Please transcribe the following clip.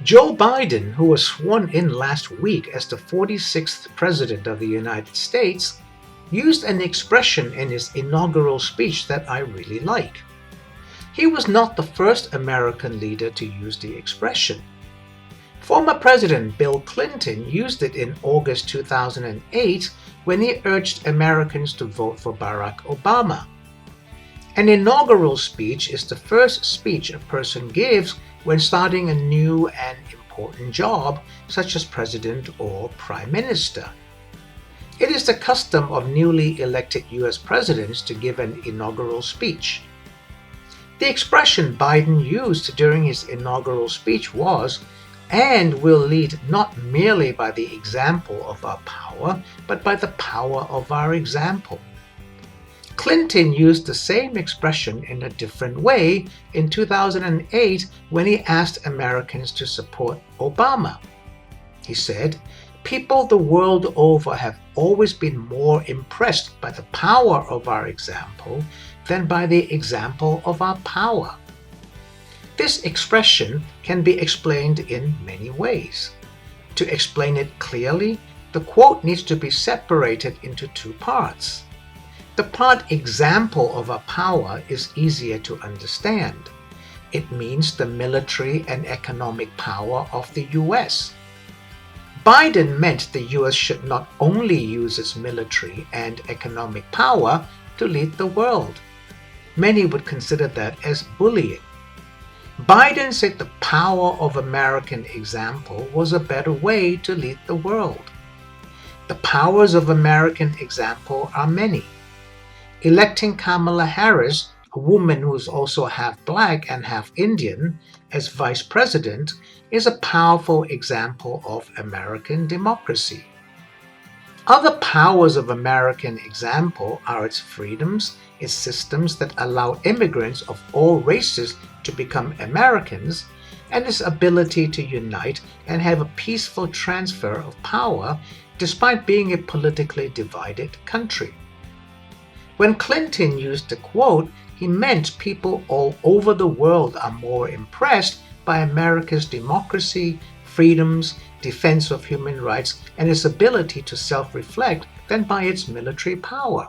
Joe Biden, who was sworn in last week as the 46th President of the United States, used an expression in his inaugural speech that I really like. He was not the first American leader to use the expression. Former President Bill Clinton used it in August 2008 when he urged Americans to vote for Barack Obama. An inaugural speech is the first speech a person gives when starting a new and important job, such as president or prime minister. It is the custom of newly elected U.S. presidents to give an inaugural speech. The expression Biden used during his inaugural speech was, "And will lead not merely by the example of our power, but by the power of our example." Clinton used the same expression in a different way in 2008 when he asked Americans to support Obama. He said, "People the world over have always been more impressed by the power of our example than by the example of our power." This expression can be explained in many ways. To explain it clearly, the quote needs to be separated into two parts. The part "example of our power" is easier to understand. It means the military and economic power of the U.S. Biden meant the U.S. should not only use its military and economic power to lead the world. Many would consider that as bullying. Biden said the power of American example was a better way to lead the world. The powers of American example are many. Electing Kamala Harris, a woman who is also half black and half Indian, as vice president is a powerful example of American democracy. Other powers of American example are its freedoms, its systems that allow immigrants of all races to become Americans, and its ability to unite and have a peaceful transfer of power despite being a politically divided country. When Clinton used the quote, he meant people all over the world are more impressed by America's democracy, freedoms, defense of human rights, and its ability to self-reflect than by its military power.